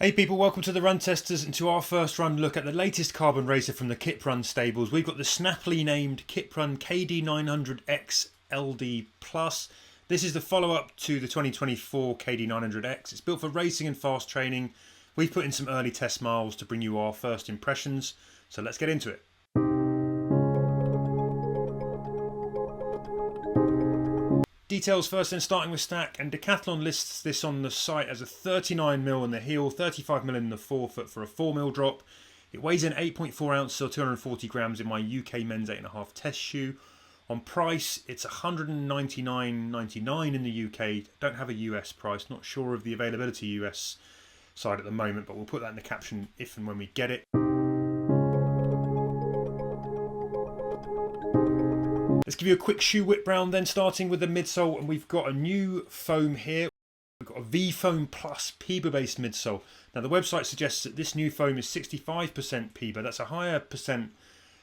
Hey people, welcome to the Run Testers and to our first run look at the latest carbon racer from the Kiprun stables. We've got the snappily named Kiprun KD900X LD Plus. This is the follow-up to the 2024 KD900X. It's built for racing and fast training. We've put in some early test miles to bring you our first impressions, so let's get into it. Details first, then starting with stack, and Decathlon lists this on the site as a 39mm in the heel, 35mm in the forefoot for a 4mm drop. It weighs in 8.4 ounces or 240 grams in my UK men's 8.5 test shoe. On price, it's $199.99 in the UK. Don't have a US price, not sure of the availability US side at the moment, but we'll put that in the caption if and when we get it. Let's give you a quick shoe whip round then, starting with the midsole, and we've got a new foam here. We've got a V-Foam Plus PEBA based midsole. Now the website suggests that this new foam is 65% PEBA. That's a higher percent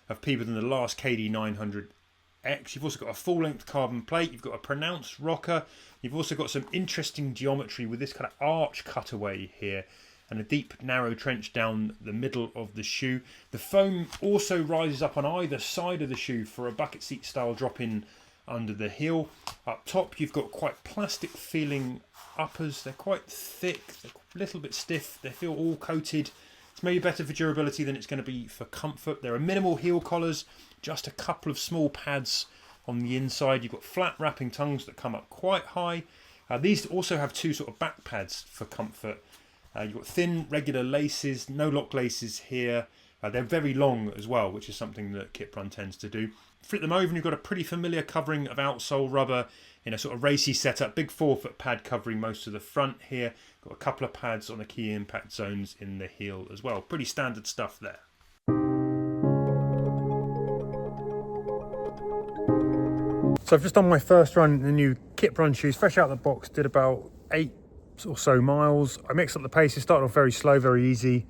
of PEBA than the last KD900X. You've also got a full length carbon plate, you've got a pronounced rocker, you've also got some interesting geometry with this kind of arch cutaway here and a deep narrow trench down the middle of the shoe. The foam also rises up on either side of the shoe for a bucket seat style drop in under the heel. Up top you've got quite plastic feeling uppers. They're quite thick, they're a little bit stiff, they feel all coated. It's maybe better for durability than it's going to be for comfort. There are minimal heel collars, just a couple of small pads on the inside. You've got flat wrapping tongues that come up quite high. These also have two sort of back pads for comfort. You've got thin regular laces, no lock laces here. They're very long as well, which is something that Kiprun tends to do. Flip them over and you've got a pretty familiar covering of outsole rubber in a sort of racy setup. Big forefoot pad covering most of the front here. Got a couple of pads on the key impact zones in the heel as well. Pretty standard stuff there. So I've just done my first run in the new Kiprun shoes, fresh out of the box, did about 8 or so miles. I mixed up the paces, started off very slow, very easy,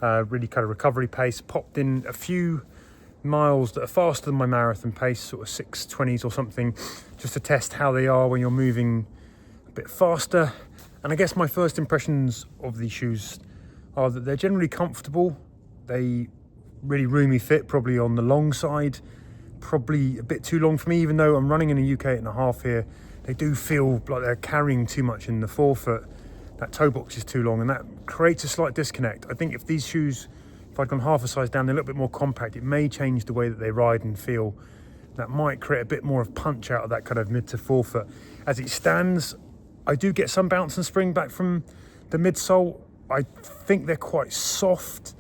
really kind of recovery pace, popped in a few miles that are faster than my marathon pace, sort of 6:20s or something, just to test how they are when you're moving a bit faster. And I guess my first impressions of these shoes are that they're generally comfortable, they really roomy fit, probably on the long side, probably a bit too long for me, even though I'm running in a UK 8.5 here. They do feel like they're carrying too much in the forefoot. That toe box is too long and that creates a slight disconnect. I think if these shoes, if I'd gone half a size down, they're a little bit more compact, it may change the way that they ride and feel. That might create a bit more of punch out of that kind of mid to forefoot. As it stands, I do get some bounce and spring back from the midsole. I think they're quite soft.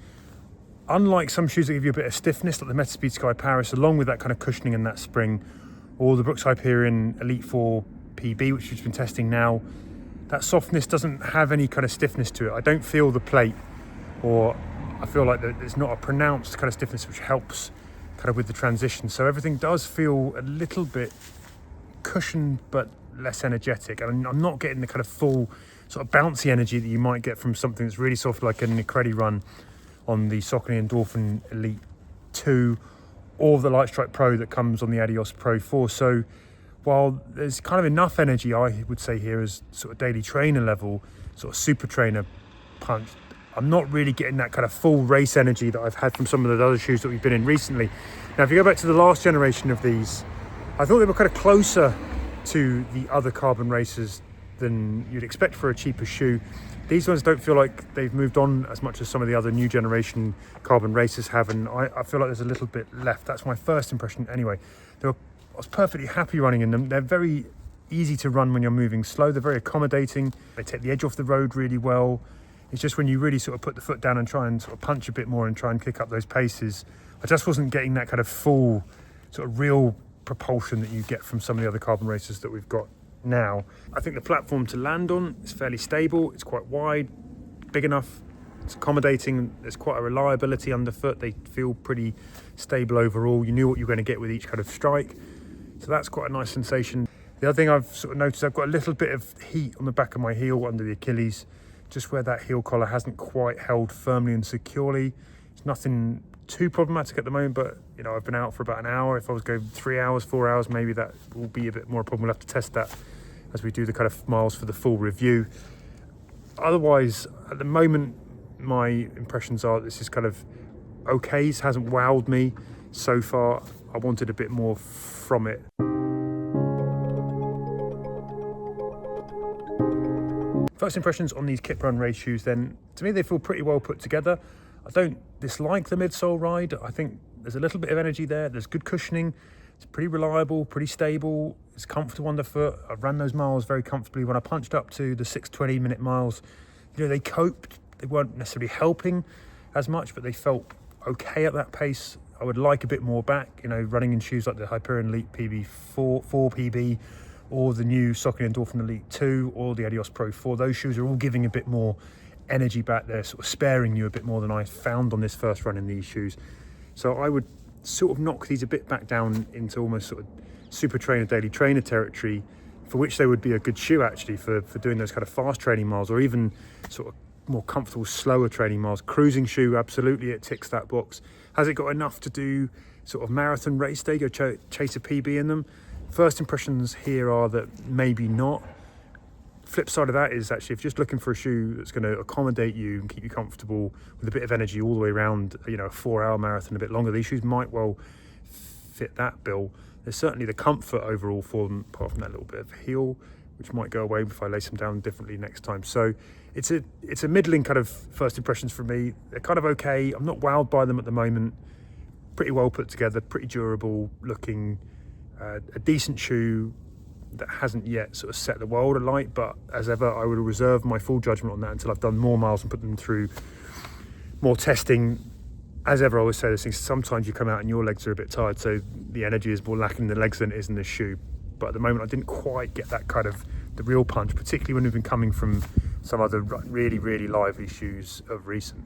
Unlike some shoes that give you a bit of stiffness, like the Metaspeed Sky Paris, along with that kind of cushioning and that spring, or the Brooks Hyperion Elite 4 PB, which we've been testing now, that softness doesn't have any kind of stiffness to it. I don't feel the plate, or I feel like there's not a pronounced kind of stiffness which helps kind of with the transition. So everything does feel a little bit cushioned but less energetic, and I'm not getting the kind of full sort of bouncy energy that you might get from something that's really soft like a Nicredi run on the Saucony Endorphin Elite 2 or the Lightstrike Pro that comes on the Adios Pro 4. So while there's kind of enough energy, I would say here as sort of daily trainer level, sort of super trainer punch, I'm not really getting that kind of full race energy that I've had from some of the other shoes that we've been in recently. Now, if you go back to the last generation of these, I thought they were kind of closer to the other carbon racers than you'd expect for a cheaper shoe. These ones don't feel like they've moved on as much as some of the other new generation carbon racers have, and I feel like there's a little bit left. That's my first impression anyway. I was perfectly happy running in them. They're very easy to run when you're moving slow. They're very accommodating. They take the edge off the road really well. It's just when you really sort of put the foot down and try and sort of punch a bit more and try and kick up those paces, I just wasn't getting that kind of full sort of real propulsion that you get from some of the other carbon racers that we've got now. I think the platform to land on is fairly stable. It's quite wide, big enough, it's accommodating. There's quite a reliability underfoot. They feel pretty stable overall. You knew what you were going to get with each kind of strike, so that's quite a nice sensation. The other thing I've sort of noticed, I've got a little bit of heat on the back of my heel under the Achilles, just where that heel collar hasn't quite held firmly and securely. It's nothing too problematic at the moment, but you know, I've been out for about an hour. If I was going 3 hours, 4 hours, maybe that will be a bit more a problem. We'll have to test that as we do the kind of miles for the full review. Otherwise, at the moment, my impressions are this is kind of okay. It hasn't wowed me so far. I wanted a bit more from it. First impressions on these Kiprun race shoes then, to me they feel pretty well put together. I don't dislike the midsole ride. I think there's a little bit of energy there. There's good cushioning. It's pretty reliable, pretty stable. It's comfortable underfoot. I've ran those miles very comfortably. When I punched up to the 6:20 minute miles, you know, they coped. They weren't necessarily helping as much, but they felt okay at that pace. I would like a bit more back, you know, running in shoes like the Hyperion Elite PB4 PB, or the new Saucony Endorphin Elite 2, or the Adios Pro 4. Those shoes are all giving a bit more energy back there, sort of sparing you a bit more than I found on this first run in these shoes. So I would sort of knock these a bit back down into almost sort of super trainer, daily trainer territory, for which they would be a good shoe actually for doing those kind of fast training miles, or even sort of more comfortable, slower training miles. Cruising shoe, absolutely, it ticks that box. Has it got enough to do sort of marathon race day, go chase a PB in them? First impressions here are that maybe not. Flip side of that is actually, if you're just looking for a shoe that's going to accommodate you and keep you comfortable with a bit of energy all the way around, you know, a 4-hour marathon, a bit longer, these shoes might well fit that bill. There's certainly the comfort overall for them, apart from that little bit of heel, which might go away if I lace them down differently next time. So it's a middling kind of first impressions for me. They're kind of okay. I'm not wowed by them at the moment. Pretty well put together, pretty durable looking, a decent shoe that hasn't yet sort of set the world alight, but as ever, I would reserve my full judgment on that until I've done more miles and put them through more testing. As ever, I always say this thing, sometimes you come out and your legs are a bit tired, so the energy is more lacking in the legs than it is in the shoe. But at the moment, I didn't quite get that kind of the real punch, particularly when we've been coming from some other really, really lively shoes of recent.